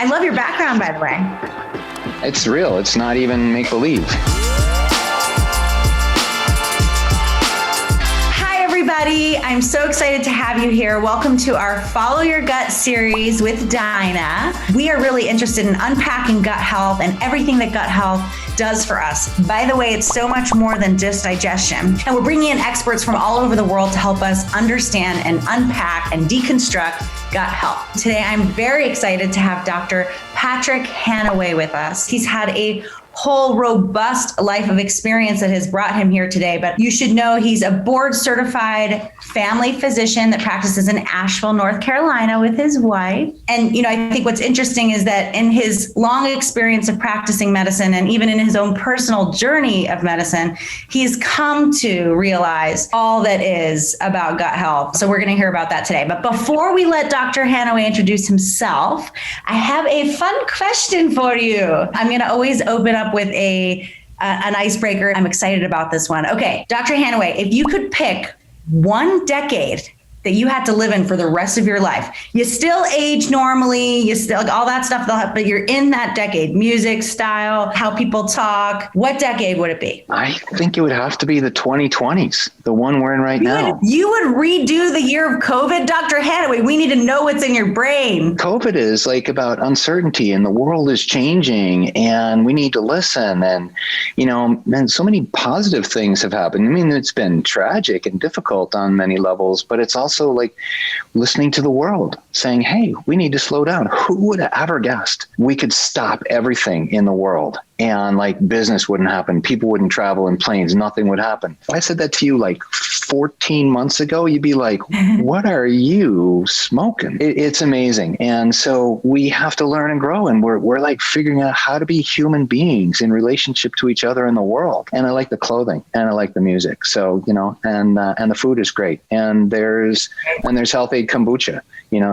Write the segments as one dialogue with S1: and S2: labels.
S1: I love your background, by the way.
S2: It's real. It's not even make-believe.
S1: Everybody, I'm so excited to have you here. Welcome to our Follow Your Gut series with Daina. We are really interested in unpacking gut health and everything that gut health does for us. By the way, it's so much more than just digestion. And we're bringing in experts from all over the world to help us understand and unpack and deconstruct gut health. Today, I'm very excited to have Dr. Patrick Hanaway with us. He's had a whole robust life of experience that has brought him here today. But you should know he's a board certified family physician that practices in Asheville, North Carolina with his wife. And, I think what's interesting is that in his long experience of practicing medicine and even in his own personal journey of medicine, he's come to realize all that is about gut health. So we're going to hear about that today. But before we let Dr. Hanaway introduce himself, I have a fun question for you. I'm going to always open up with an icebreaker. I'm excited about this one. Okay, Dr. Hanaway, if you could pick one decade that you had to live in for the rest of your life, you still age normally, you still all that stuff, but you're in that decade, music, style, how people talk. What decade would it be?
S2: I think it would have to be the 2020s, the one we're in right now.
S1: You would redo the year of COVID? Dr. Hanaway, we need to know what's in your brain.
S2: COVID is like about uncertainty and the world is changing and we need to listen. And, so many positive things have happened. I mean, it's been tragic and difficult on many levels, but it's also like listening to the world saying, hey, we need to slow down. Who would have ever guessed we could stop everything in the world and business wouldn't happen? People wouldn't travel in planes. Nothing would happen. If I said that to you 14 months ago, you'd be like, what are you smoking? It's amazing. And so we have to learn and grow. And we're figuring out how to be human beings in relationship to each other in the world. And I like the clothing and I like the music. So, and the food is great. And there's Health-Ade kombucha,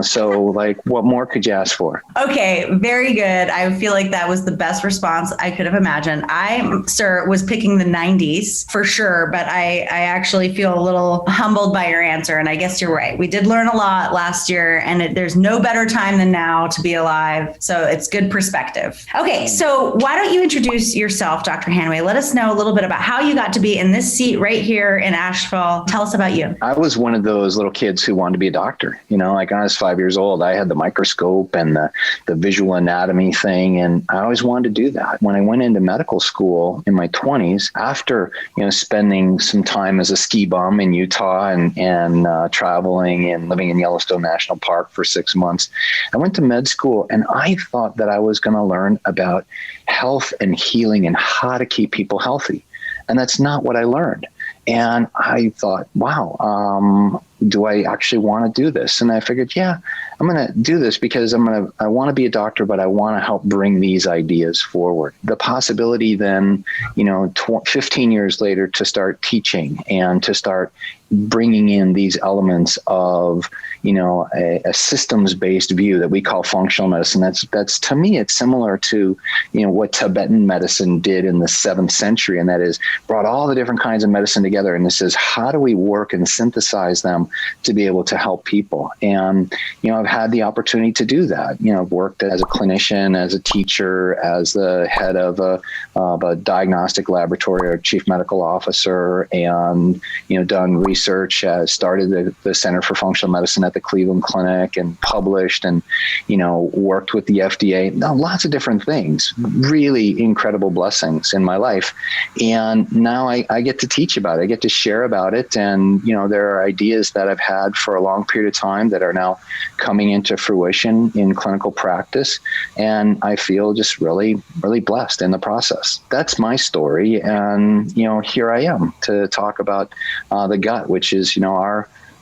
S2: so what more could you ask for? Okay,
S1: very good. I feel like that was the best response I could have imagined. I, sir, was picking the 90s for sure, but I actually feel a little humbled by your answer. And I guess you're right. We did learn a lot last year and there's no better time than now to be alive. So it's good perspective. Okay, so why don't you introduce yourself, Dr. Hanaway? Let us know a little bit about how you got to be in this seat right here in Asheville. Tell us about you.
S2: I was one of those little kids who wanted to be a doctor. When I was 5 years old, I had the microscope and the visual anatomy thing. And I always wanted to do that. When I went into medical school in my 20s, after, spending some time as a ski bum in Utah and traveling and living in Yellowstone National Park for 6 months, I went to med school and I thought that I was going to learn about health and healing and how to keep people healthy. And that's not what I learned. And I thought, wow, do I actually want to do this? And I figured, yeah, I'm going to do this because I want to be a doctor, but I want to help bring these ideas forward. The possibility then, 15 years later to start teaching and to start bringing in these elements of, a systems-based view that we call functional medicine. That's to me, it's similar to, what Tibetan medicine did in the 7th century. And that is brought all the different kinds of medicine together. And this is how do we work and synthesize them to be able to help people? And, I've had the opportunity to do that. I've worked as a clinician, as a teacher, as the head of a diagnostic laboratory or chief medical officer, and, done research, started the Center for Functional Medicine at the Cleveland Clinic and published and, worked with the FDA. Lots of different things, really incredible blessings in my life. And now I get to teach about it. I get to share about it. And, there are ideas that I've had for a long period of time that are now coming into fruition in clinical practice. And I feel just really, really blessed in the process. That's my story. And, here I am to talk about the gut, which is,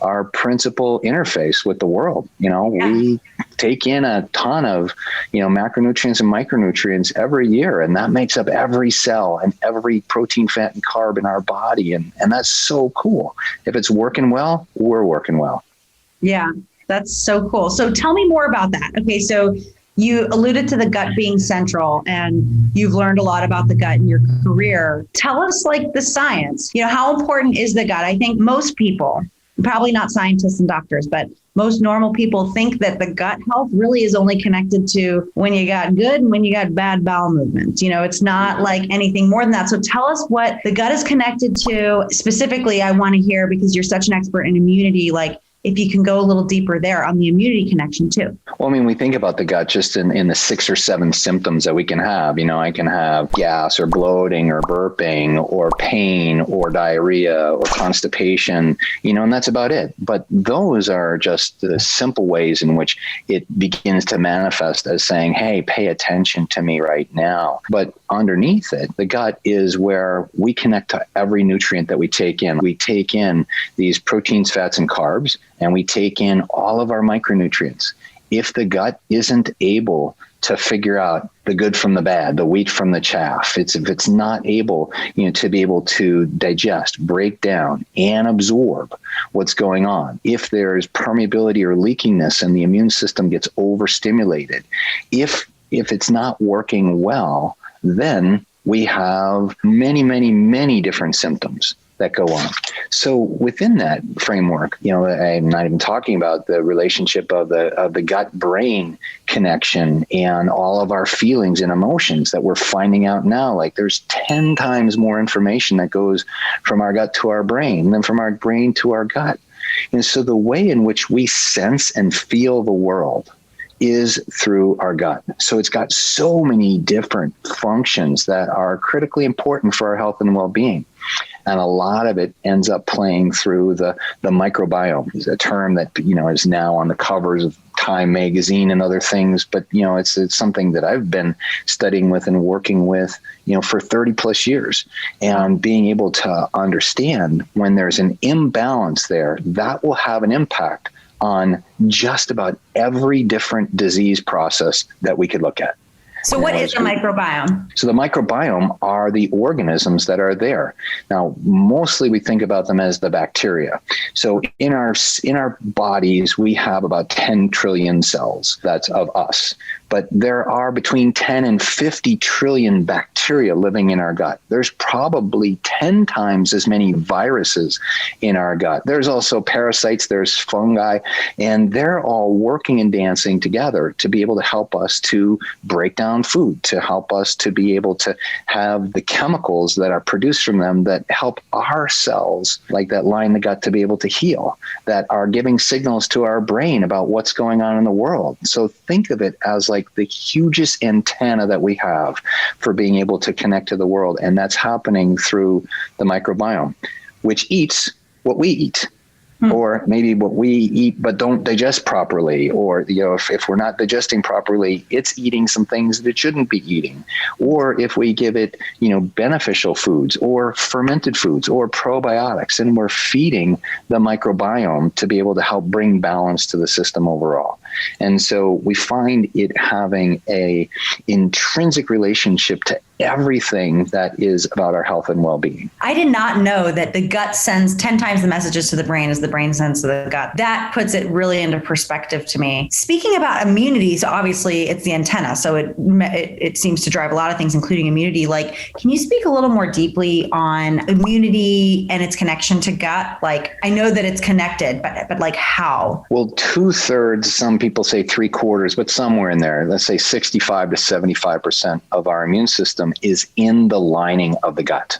S2: our principal interface with the world. We take in a ton of, macronutrients and micronutrients every year, and that makes up every cell and every protein, fat, and carb in our body. And that's so cool. If it's working well, we're working well.
S1: Yeah, that's so cool. So tell me more about that. Okay, so you alluded to the gut being central and you've learned a lot about the gut in your career. Tell us the science, how important is the gut? I think most people probably not scientists and doctors, but most normal people think that the gut health really is only connected to when you got good and when you got bad bowel movements. It's not like anything more than that. So tell us what the gut is connected to. Specifically, I want to hear, because you're such an expert in immunity, like if you can go a little deeper there on the immunity connection too.
S2: Well, we think about the gut just in the 6 or 7 symptoms that we can have. I can have gas or bloating or burping or pain or diarrhea or constipation, and that's about it. But those are just the simple ways in which it begins to manifest as saying, hey, pay attention to me right now. But underneath it, the gut is where we connect to every nutrient that we take in. We take in these proteins, fats, and carbs, and we take in all of our micronutrients. If the gut isn't able to figure out the good from the bad, the wheat from the chaff, if it's not able, to be able to digest, break down, and absorb what's going on, if there's permeability or leakiness and the immune system gets overstimulated, if it's not working well, then we have many, many, many different symptoms that go on. So within that framework, I'm not even talking about the relationship of the gut-brain connection and all of our feelings and emotions that we're finding out now. Like there's 10 times more information that goes from our gut to our brain than from our brain to our gut. And so the way in which we sense and feel the world is through our gut. So it's got so many different functions that are critically important for our health and well-being. And a lot of it ends up playing through the microbiome. It's a term that, is now on the covers of Time magazine and other things. But, it's something that I've been studying with and working with, for 30 plus years. And being able to understand when there's an imbalance there, that will have an impact on just about every different disease process that we could look at.
S1: So what is the microbiome?
S2: So the microbiome are the organisms that are there. Now, mostly we think about them as the bacteria. So in our bodies, we have about 10 trillion cells. That's of us. But there are between 10 and 50 trillion bacteria living in our gut. There's probably 10 times as many viruses in our gut. There's also parasites, there's fungi, and they're all working and dancing together to be able to help us to break down food, to help us to be able to have the chemicals that are produced from them that help our cells, like that line in the gut, to be able to heal, that are giving signals to our brain about what's going on in the world. So think of it as like the hugest antenna that we have for being able to connect to the world. And that's happening through the microbiome, which eats what we eat. Or maybe what we eat but don't digest properly, or if we're not digesting properly, it's eating some things that it shouldn't be eating. Or if we give it beneficial foods or fermented foods or probiotics, and we're feeding the microbiome to be able to help bring balance to the system overall. And so we find it having a intrinsic relationship to everything that is about our health and well-being.
S1: I did not know that the gut sends 10 times the messages to the brain as the brain sends to the gut. That puts it really into perspective to me. Speaking about immunity, so obviously it's the antenna, so it seems to drive a lot of things, including immunity. Like, can you speak a little more deeply on immunity and its connection to gut? Like, I know that it's connected, but like how?
S2: Well, 2/3, some people say 3/4, but somewhere in there, let's say 65 to 75% of our immune system is in the lining of the gut.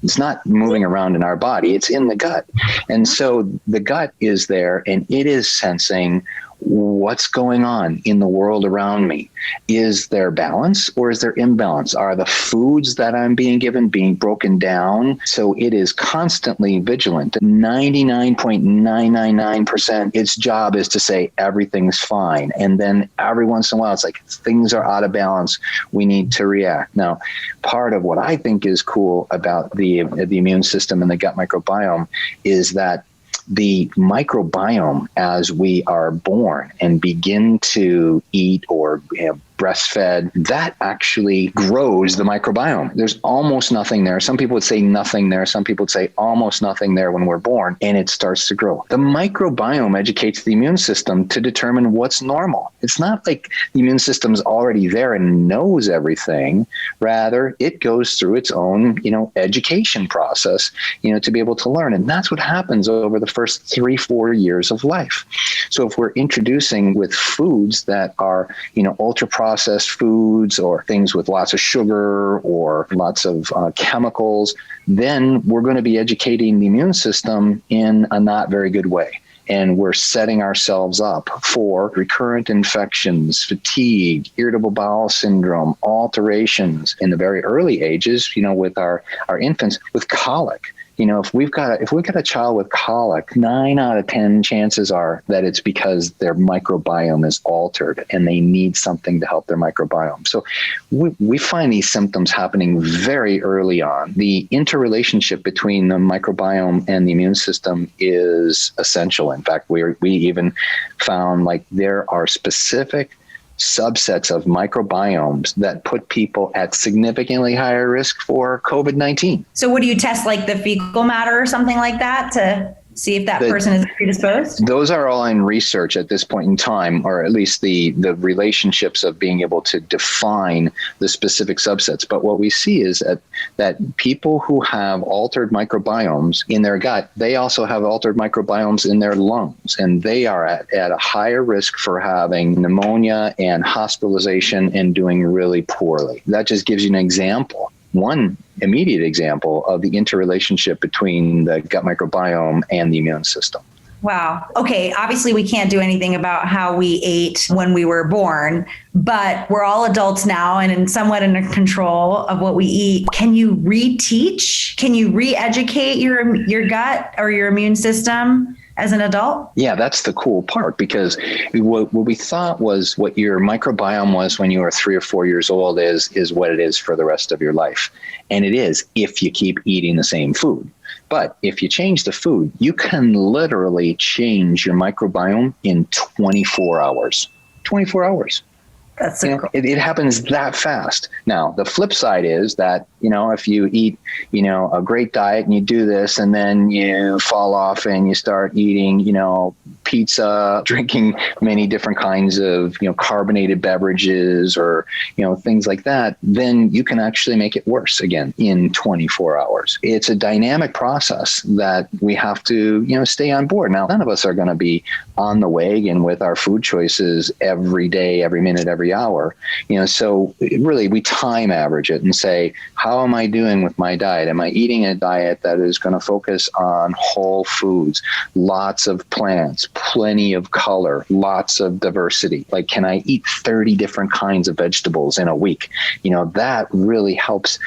S2: It's not moving around in our body, it's in the gut. And so the gut is there, and it is sensing what's going on in the world around me. Is there balance or is there imbalance? Are the foods that I'm being given being broken down? So it is constantly vigilant. 99.999%, its job is to say everything's fine. And then every once in a while, it's like things are out of balance. We need to react. Now, part of what I think is cool about the immune system and the gut microbiome is that the microbiome, as we are born and begin to eat or breastfed, that actually grows the microbiome. There's almost nothing there. Some people would say nothing there. Some people would say almost nothing there when we're born, and it starts to grow. The microbiome educates the immune system to determine what's normal. It's not like the immune system's already there and knows everything. Rather, it goes through its own, education process, to be able to learn. And that's what happens over the first 3-4 years of life. So if we're introducing with foods that are, ultra processed foods or things with lots of sugar or lots of chemicals, then we're going to be educating the immune system in a not very good way. And we're setting ourselves up for recurrent infections, fatigue, irritable bowel syndrome, alterations in the very early ages, with our infants, with colic. If we've got a child with colic, 9 out of 10 chances are that it's because their microbiome is altered and they need something to help their microbiome. So we find these symptoms happening very early on. The interrelationship between the microbiome and the immune system is essential. In fact, we even found there are specific subsets of microbiomes that put people at significantly higher risk for COVID-19.
S1: So what do you test, like the fecal matter or something like that to see if that person is predisposed? Those are all in research at this point in time, or at least the relationships of being able to define the specific subsets. But what we see is that people who have altered microbiomes in their gut, they also have altered microbiomes in their lungs, and they are at a higher risk for having pneumonia and hospitalization and doing really poorly. That just gives you an example. One immediate example of the interrelationship between the gut microbiome and the immune system. Wow. Okay. Obviously, we can't do anything about how we ate when we were born, but we're all adults now and somewhat in control of what we eat. Can you reteach? Can you re-educate your gut or your immune system as an adult? Yeah, that's the cool part, because what we thought was what your microbiome was when you were 3 or 4 years old is what it is for the rest of your life. And it is if you keep eating the same food. But if you change the food, you can literally change your microbiome in 24 hours. 24 hours. That's so cool. It happens that fast. Now, the flip side is that, if you eat, a great diet and you do this and then you fall off and you start eating, pizza, drinking many different kinds of, carbonated beverages or, things like that, then you can actually make it worse again in 24 hours. It's a dynamic process that we have to, stay on board. Now, none of us are going to be on the wagon with our food choices every day, every minute, every hour. So really we time average it and say, how am I doing with my diet? Am I eating a diet that is going to focus on whole foods, lots of plants, plenty of color, lots of diversity? Like, can I eat 30 different kinds of vegetables in a week? That really helps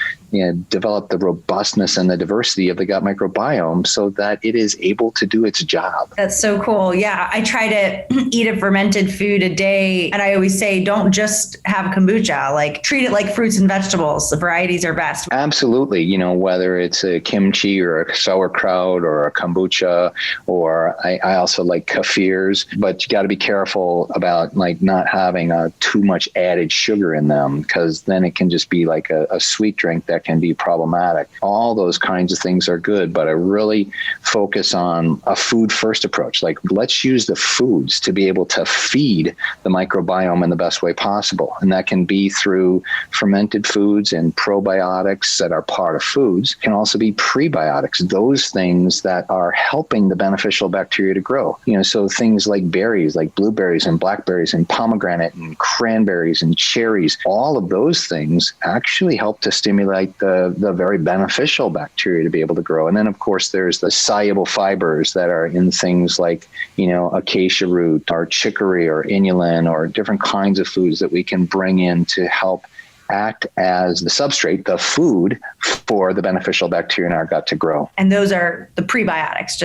S1: develop the robustness and the diversity of the gut microbiome so that it is able to do its job. That's so cool. Yeah. I try to eat a fermented food a day. And I always say, don't just have kombucha, treat it like fruits and vegetables. The varieties are best. Absolutely. Whether it's a kimchi or a sauerkraut or a kombucha, or I also like kefirs, but you got to be careful about not having too much added sugar in them, because then it can just be like a sweet drink that can be problematic. All those kinds of things are good, but I really focus on a food first approach. Let's use the foods to be able to feed the microbiome in the best way possible. And that can be through fermented foods and probiotics that are part of foods. It can also be prebiotics, those things that are helping the beneficial bacteria to grow. So things like berries, like blueberries and blackberries and pomegranate and cranberries and cherries, all of those things actually help to stimulate the very beneficial bacteria to be able to grow. And then, of course, there's the soluble fibers that are in things like, acacia root or chicory or inulin or different kinds of foods that we can bring in to help
S2: act as the substrate, the food for the beneficial bacteria in our gut to grow.
S1: And those are the prebiotics,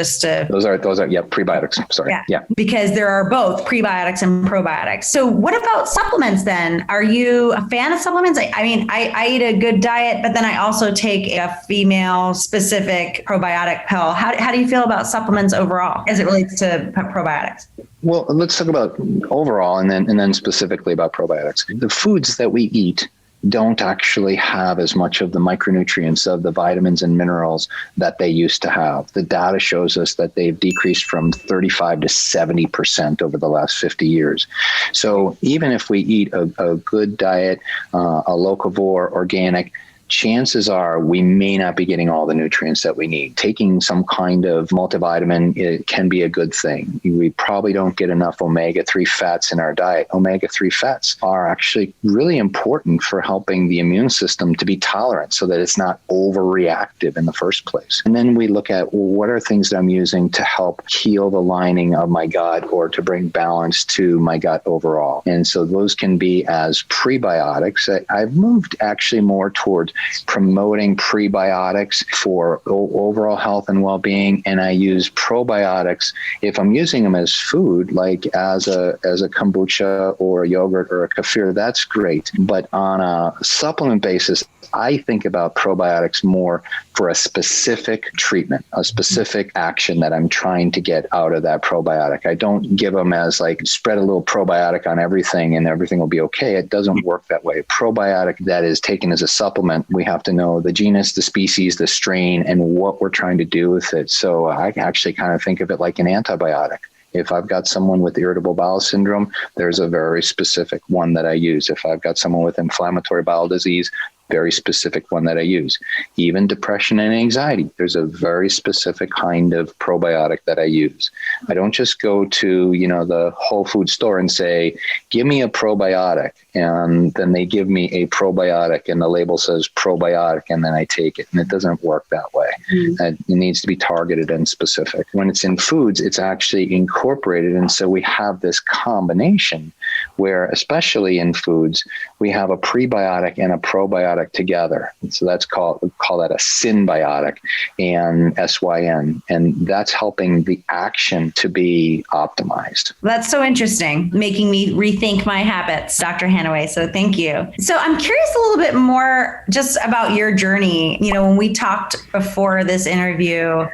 S2: those are prebiotics. Sorry. Yeah.
S1: Because there are both prebiotics and probiotics. So what about supplements then? Are you a fan of supplements? I mean, I eat a good diet, but then I also take a female specific probiotic pill. How do you feel about supplements overall as it relates to probiotics?
S2: Well, let's talk about overall and then specifically about probiotics. The foods that we eat don't actually have as much of the micronutrients of the vitamins and minerals that they used to have. The data shows us that they've decreased from 35 to 70% over the last 50 years. So even if we eat a good diet, a locavore, organic, chances are we may not be getting all the nutrients that we need. Taking some kind of multivitamin, it can be a good thing. We probably don't get enough omega-3 fats in our diet. Omega-3 fats are actually really important for helping the immune system to be tolerant so that it's not overreactive in the first place. And then we look at, well, what are things that I'm using to help heal the lining of my gut or to bring balance to my gut overall? And so those can be as prebiotics. I've moved actually more towards promoting prebiotics for overall health and well-being, and I use probiotics if I'm using them as food, like as a kombucha or a yogurt or a kefir. That's great, but on a supplement basis, I think about probiotics more for a specific treatment, a specific action that I'm trying to get out of that probiotic. I don't give them as like spread a little probiotic on everything and everything will be okay. It doesn't work that way. Probiotic that is taken as a supplement, we have to know the genus, the species, the strain, and what we're trying to do with it. So I actually kind of think of it like an antibiotic. If I've got someone with irritable bowel syndrome, there's a very specific one that I use. If I've got someone with inflammatory bowel disease, very specific one that I use. Even depression and anxiety, there's a very specific kind of probiotic that I use. I don't just go to, the Whole Food store and say, give me a probiotic. And then they give me a probiotic and the label says probiotic and then I take it. And it doesn't work that way. It needs to be targeted and specific. When it's in foods, it's actually incorporated. And so we have this combination where, especially in foods, we have a prebiotic and a probiotic together. So we call that a synbiotic, and SYN. And that's helping the action to be optimized.
S1: That's so interesting, making me rethink my habits, Dr. Hanaway. So thank you. So I'm curious a little bit more just about your journey. When we talked before this interview,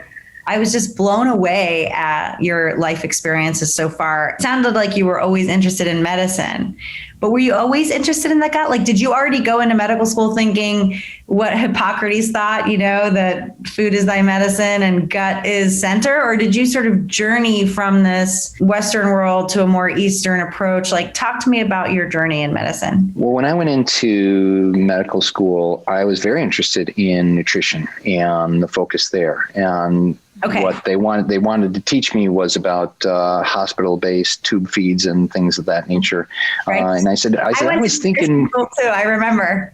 S1: I was just blown away at your life experiences so far. It sounded like you were always interested in medicine, but were you always interested in the gut? Like, did you already go into medical school thinking what Hippocrates thought, that food is thy medicine and gut is center? Or did you sort of journey from this Western world to a more Eastern approach? Like, talk to me about your journey in medicine.
S2: Well, when I went into medical school, I was very interested in nutrition and the focus there. And what they wanted to teach me was about hospital-based tube feeds and things of that nature. Right. And I said, I was thinking
S1: too. I remember.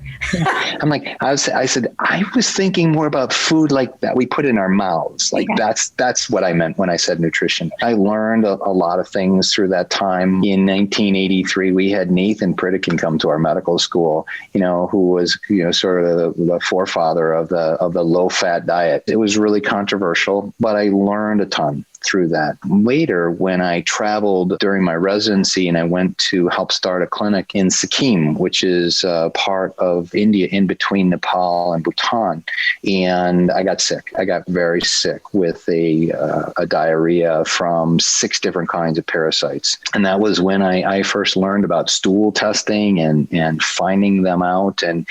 S2: I'm like, I was thinking more about food like that we put in our mouths. Like that's what I meant when I said nutrition. I learned a lot of things through that time. In 1983, we had Nathan Pritikin come to our medical school, who was, sort of the forefather of the low-fat diet. It was really controversial, but I learned a ton through that. Later, when I traveled during my residency and I went to help start a clinic in Sikkim, which is part of India in between Nepal and Bhutan, and I got sick. I got very sick with a diarrhea from 6 different kinds of parasites. And that was when I first learned about stool testing and finding them out and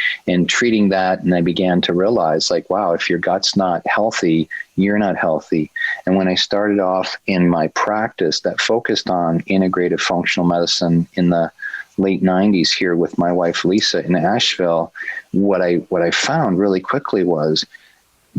S2: treating that. And I began to realize, like, wow, if your gut's not healthy, you're not healthy. And when I started off in my practice that focused on integrative functional medicine in the late 90s here with my wife, Lisa, in Asheville, what I found really quickly was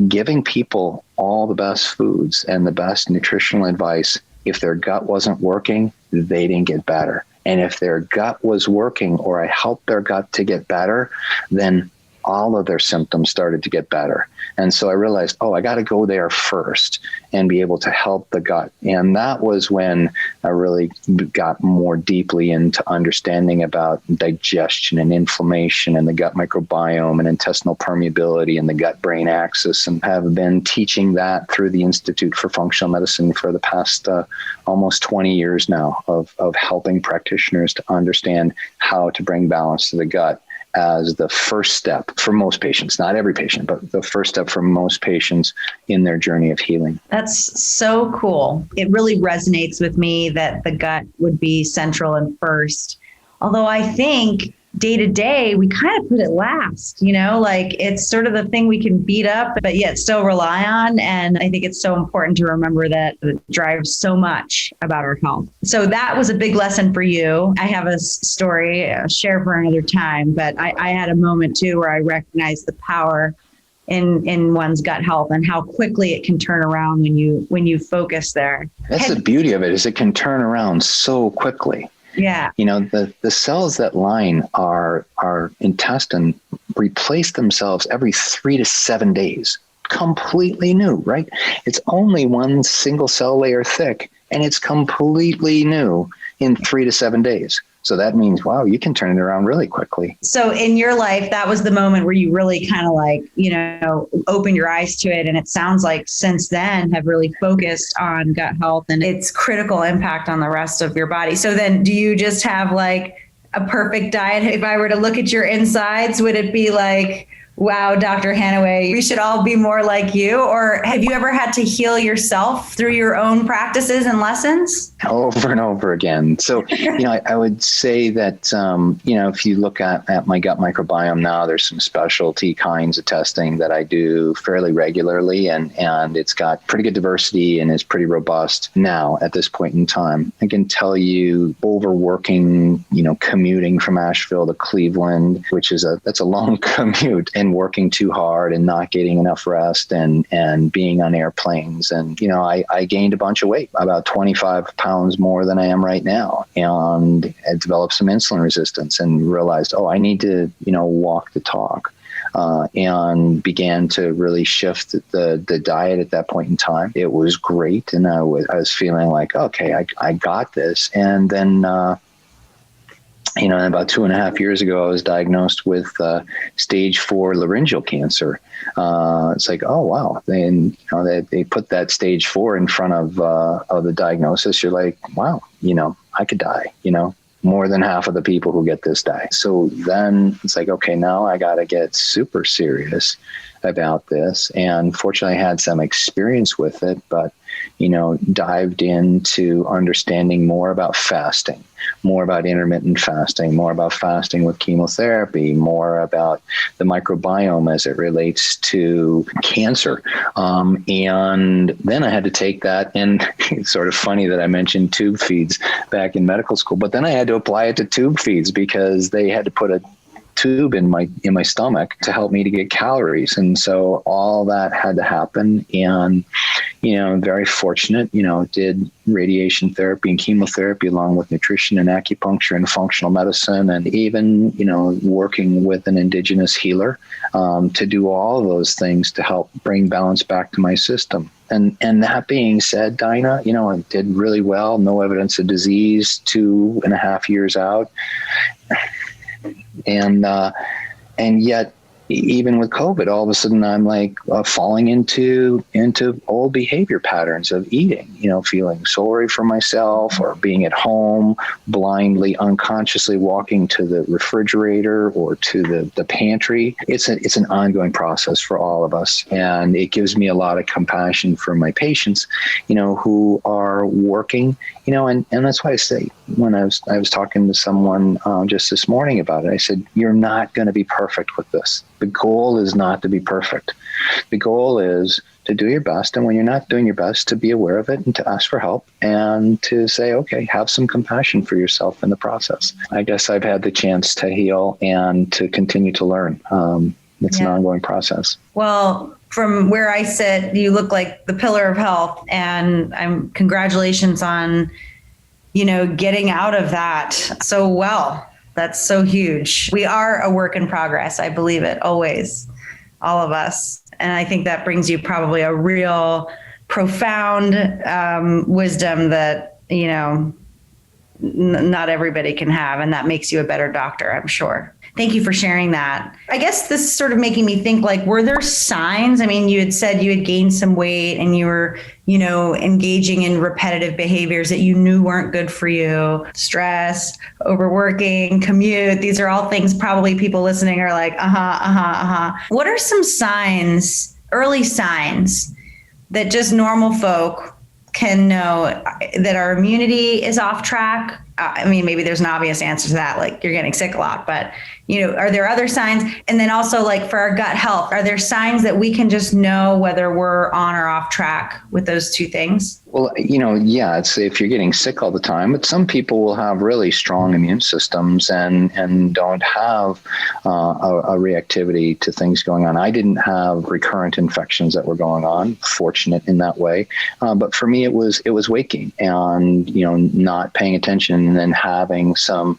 S2: giving people all the best foods and the best nutritional advice. If their gut wasn't working, they didn't get better. And if their gut was working or I helped their gut to get better, then all of their symptoms started to get better. And so I realized, I got to go there first and be able to help the gut. And that was when I really got more deeply into understanding about digestion and inflammation and the gut microbiome and intestinal permeability and the gut-brain axis, and have been teaching that through the Institute for Functional Medicine for the past almost 20 years now of helping practitioners to understand how to bring balance to the gut as the first step for most patients, not every patient, but the first step for most patients in their journey of healing.
S1: That's so cool. It really resonates with me that the gut would be central and first. Although I think day to day, we kind of put it last, like it's sort of the thing we can beat up, but yet still rely on. And I think it's so important to remember that it drives so much about our health. So that was a big lesson for you. I have a story, share for another time, but I had a moment too where I recognized the power in one's gut health and how quickly it can turn around when you focus there.
S2: That's the beauty of it, is it can turn around so quickly.
S1: Yeah.
S2: The cells that line our intestine replace themselves every 3 to 7 days. Completely new, right? It's only one single cell layer thick, and it's completely new in 3 to 7 days. So that means, wow, you can turn it around really quickly.
S1: So in your life, that was the moment where you really kind of opened your eyes to it. And it sounds like since then have really focused on gut health and its critical impact on the rest of your body. So then do you just have like a perfect diet? If I were to look at your insides, would it be like, wow, Dr. Hanaway, we should all be more like you? Or have you ever had to heal yourself through your own practices and lessons?
S2: Over and over again. So, I would say that, if you look at my gut microbiome now, there's some specialty kinds of testing that I do fairly regularly, and it's got pretty good diversity and is pretty robust now at this point in time. I can tell you overworking, commuting from Asheville to Cleveland, which is that's a long commute, and working too hard and not getting enough rest and being on airplanes. And, I gained a bunch of weight, about 25 pounds more than I am right now. And I developed some insulin resistance and realized, I need to, walk the talk. And began to really shift the diet at that point in time. It was great. And I was feeling like, okay, I got this. And then, about 2.5 years ago, I was diagnosed with stage 4 laryngeal cancer. It's like, oh, wow. And they put that stage 4 in front of the diagnosis. You're like, wow, I could die, more than half of the people who get this die. So then it's like, okay, now I got to get super serious about this. And fortunately, I had some experience with it, but, dived into understanding more about fasting, more about intermittent fasting, more about fasting with chemotherapy, more about the microbiome as it relates to cancer. And then I had to take that, and it's sort of funny that I mentioned tube feeds back in medical school, but then I had to apply it to tube feeds because they had to put a tube in my stomach to help me to get calories. And so all that had to happen. And, I'm very fortunate, did radiation therapy and chemotherapy along with nutrition and acupuncture and functional medicine, and even, working with an indigenous healer to do all of those things to help bring balance back to my system. And that being said, Daina, I did really well. No evidence of disease 2.5 years out. And yet, even with COVID, all of a sudden I'm like falling into old behavior patterns of eating, feeling sorry for myself or being at home, blindly, unconsciously walking to the refrigerator or to the pantry. It's an ongoing process for all of us. And it gives me a lot of compassion for my patients, who are working, and that's why I say, when I was talking to someone just this morning about it, I said, you're not going to be perfect with this. The goal is not to be perfect. The goal is to do your best. And when you're not doing your best, to be aware of it and to ask for help and to say, okay, have some compassion for yourself in the process. I guess I've had the chance to heal and to continue to learn. It's an ongoing process. Well,
S1: from where I sit, you look like the pillar of health, and congratulations on, getting out of that so well. That's so huge. We are a work in progress. I believe it always, all of us. And I think that brings you probably a real profound wisdom that, not everybody can have. And that makes you a better doctor, I'm sure. Thank you for sharing that. I guess this is sort of making me think, like, were there signs? I mean, you had said you had gained some weight and you were, engaging in repetitive behaviors that you knew weren't good for you. Stress, overworking, commute. These are all things probably people listening are like, What are some signs, early signs, that just normal folk can know that our immunity is off track? I mean, maybe there's an obvious answer to that, like you're getting sick a lot, but are there other signs? And then also, like, for our gut health, are there signs that we can just know whether we're on or off track with those two things?
S2: Well, it's if you're getting sick all the time, but some people will have really strong immune systems and don't have a reactivity to things going on. I didn't have recurrent infections that were going on, fortunate in that way. But for me, it was waking and, not paying attention and then having some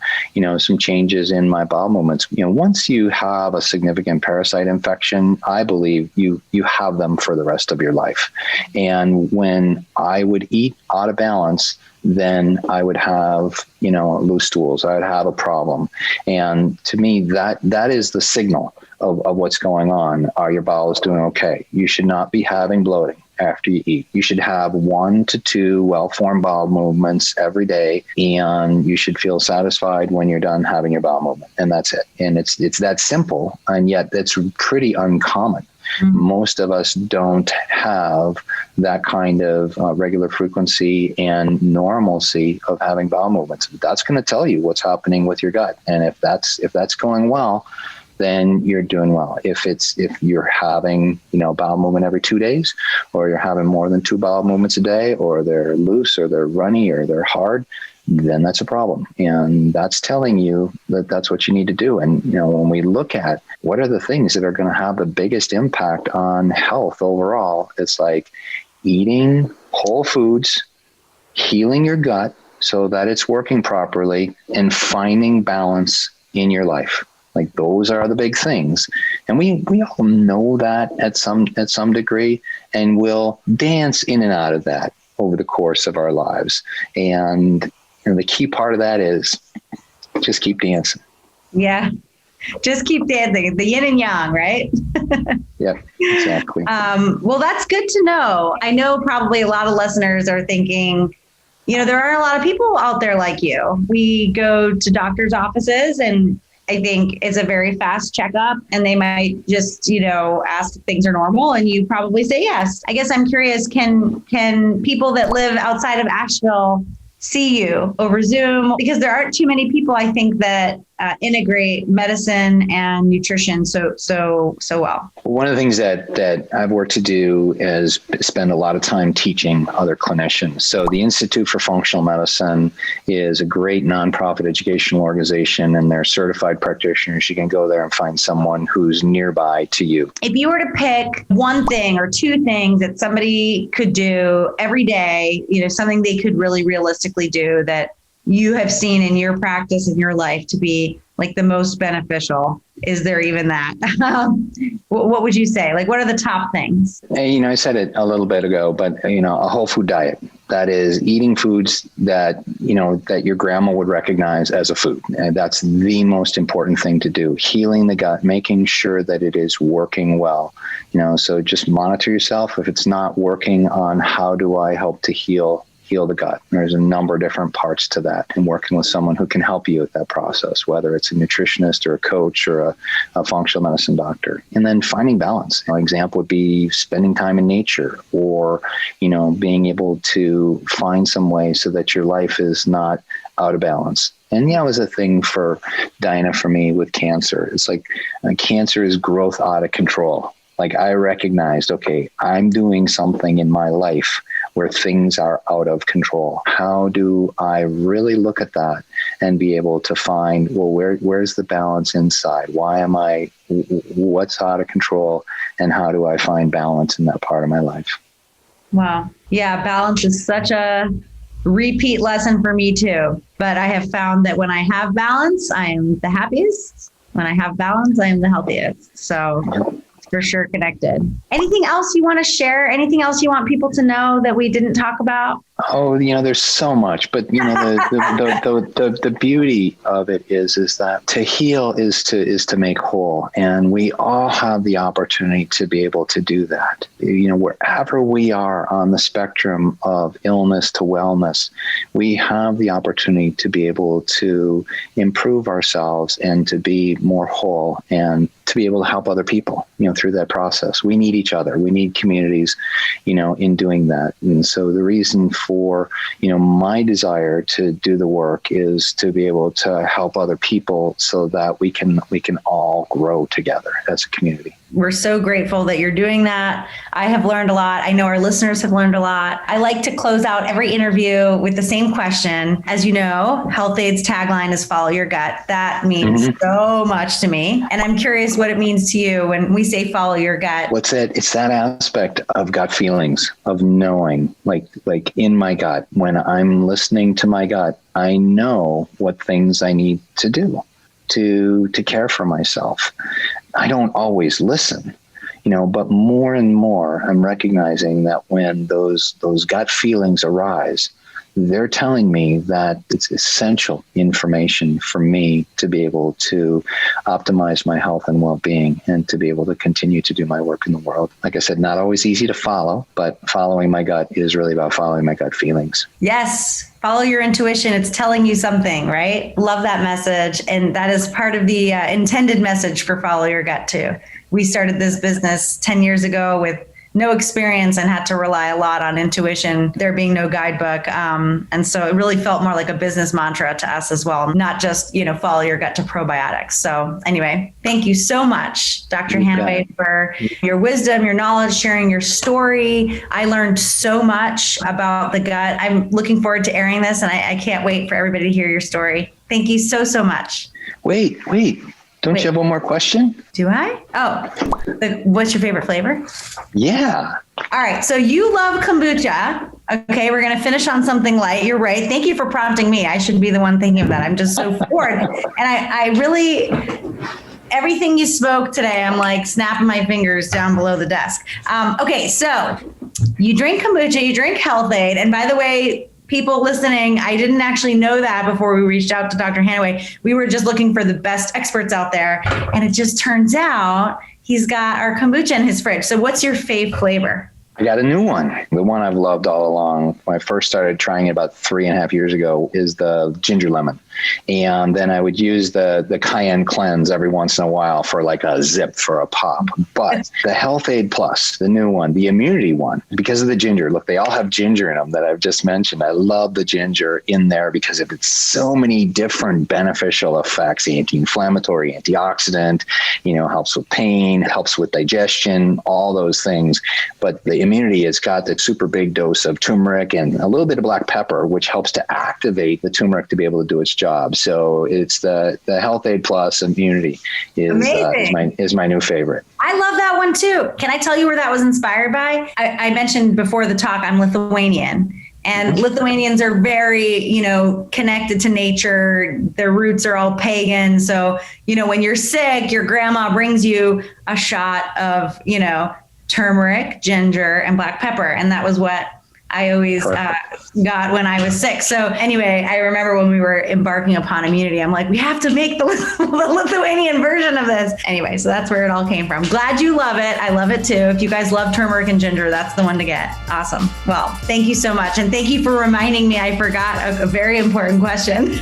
S2: changes in my bowel movements. Once you have a significant parasite infection, I believe you have them for the rest of your life. And when I would eat out of balance, then I would have, loose stools. I would have a problem. And to me, that is the signal of what's going on. Are your bowels doing okay? You should not be having bloating after you eat. You should have 1 to 2 well-formed bowel movements every day, and you should feel satisfied when you're done having your bowel movement. And that's it. And it's that simple, and yet that's pretty uncommon. Mm-hmm. Most of us don't have that kind of regular frequency and normalcy of having bowel movements. That's going to tell you what's happening with your gut. And if that's going well, then you're doing well. If you're having, bowel movement every 2 days, or you're having more than 2 bowel movements a day, or they're loose or they're runny or they're hard, then that's a problem. And that's telling you that that's what you need to do. And, when we look at what are the things that are going to have the biggest impact on health overall, it's like eating whole foods, healing your gut so that it's working properly, and finding balance in your life. Like, those are the big things. And we all know that at some degree, and we'll dance in and out of that over the course of our lives. And the key part of that is just keep dancing.
S1: Yeah. Just keep dancing. The yin and yang, right?
S2: Yeah, exactly.
S1: Well, that's good to know. I know probably a lot of listeners are thinking, there are a lot of people out there like you. We go to doctors' offices, and I think it's a very fast checkup, and they might just, ask if things are normal, and you probably say yes. I guess I'm curious, can people that live outside of Asheville see you over Zoom? Because there aren't too many people, I think, that integrate medicine and nutrition so well.
S2: One of the things that I've worked to do is spend a lot of time teaching other clinicians. So the Institute for Functional Medicine is a great nonprofit educational organization, and they're certified practitioners. You can go there and find someone who's nearby to you.
S1: If you were to pick one thing or two things that somebody could do every day, something they could really realistically do that you have seen in your practice in your life to be like the most beneficial, is there even that? What would you say? Like, what are the top things?
S2: I said it a little bit ago, but a whole food diet. That is eating foods that, that your grandma would recognize as a food. And that's the most important thing to do. Healing the gut, making sure that it is working well. So just monitor yourself. If it's not working, on how do I help to heal the gut? There's a number of different parts to that, and working with someone who can help you with that process, whether it's a nutritionist or a coach or a functional medicine doctor. And then finding balance. An example would be spending time in nature, or, being able to find some way so that your life is not out of balance. And that was a thing for Daina, for me, with cancer. It's like cancer is growth out of control. Like, I recognized, okay, I'm doing something in my life where things are out of control. How do I really look at that and be able to find, well, where's the balance inside? What's out of control, and how do I find balance in that part of my life?
S1: Wow. Yeah. Balance is such a repeat lesson for me too. But I have found that when I have balance, I am the happiest. When I have balance, I am the healthiest. So for sure connected. Anything else you want to share? Anything else you want people to know that we didn't talk about?
S2: Oh, there's so much, but the beauty of it is that to heal is to make whole, and we all have the opportunity to be able to do that. Wherever we are on the spectrum of illness to wellness, we have the opportunity to be able to improve ourselves and to be more whole and to be able to help other people, through that process. We need each other. We need communities, in doing that. And so the reason for, my desire to do the work is to be able to help other people so that we can all grow together as a community.
S1: We're so grateful that you're doing that. I have learned a lot. I know our listeners have learned a lot. I like to close out every interview with the same question. As you know, Health-Ade's tagline is follow your gut. That means so much to me. And I'm curious what it means to you when we say follow your gut.
S2: What's it? It's that aspect of gut feelings, of knowing, like in my gut, when I'm listening to my gut, I know what things I need to do to care for myself. I don't always listen, but more and more I'm recognizing that when those gut feelings arise, they're telling me that it's essential information for me to be able to optimize my health and well-being and to be able to continue to do my work in the world. Like I said, not always easy to follow, but following my gut is really about following my gut feelings.
S1: Yes. Follow your intuition. It's telling you something, right? Love that message. And that is part of the intended message for Follow Your Gut too. We started this business 10 years ago with no experience and had to rely a lot on intuition, there being no guidebook. And so it really felt more like a business mantra to us as well, not just, follow your gut to probiotics. So anyway, thank you so much, Dr. Hanaway, for your wisdom, your knowledge, sharing your story. I learned so much about the gut. I'm looking forward to airing this, and I can't wait for everybody to hear your story. Thank you so, so much.
S2: Wait. Don't you have one more question?
S1: Do I? Oh, what's your favorite flavor?
S2: Yeah.
S1: All right. So you love kombucha. Okay. We're going to finish on something light. You're right. Thank you for prompting me. I should be the one thinking of that. I'm just so bored. And I really, everything you spoke today, I'm like snapping my fingers down below the desk. Okay. So you drink kombucha, you drink Health-Ade. And by the way, people listening, I didn't actually know that before we reached out to Dr. Hanaway. We were just looking for the best experts out there. And it just turns out he's got our kombucha in his fridge. So what's your fave flavor?
S2: I got a new one. The one I've loved all along. When I first started trying it about 3.5 years ago is the ginger lemon. And then I would use the cayenne cleanse every once in a while for like a zip for a pop. But the Health-Ade Plus, the new one, the immunity one, because of the ginger, look, they all have ginger in them that I've just mentioned. I love the ginger in there because of its so many different beneficial effects, anti-inflammatory, antioxidant, helps with pain, helps with digestion, all those things. But the immunity has got the super big dose of turmeric and a little bit of black pepper, which helps to activate the turmeric to be able to do its job. So it's the Health-Ade Plus immunity is my new favorite.
S1: I love that one too. Can I tell you where that was inspired by? I mentioned before the talk, I'm Lithuanian. And Lithuanians are very, connected to nature. Their roots are all pagan. So, when you're sick, your grandma brings you a shot of, turmeric, ginger, and black pepper. And that was what I always got when I was sick. So anyway, I remember when we were embarking upon immunity, I'm like, we have to make the Lithuanian version of this. Anyway, so that's where it all came from. Glad you love it. I love it too. If you guys love turmeric and ginger, that's the one to get. Awesome. Well, thank you so much. And thank you for reminding me I forgot a very important question.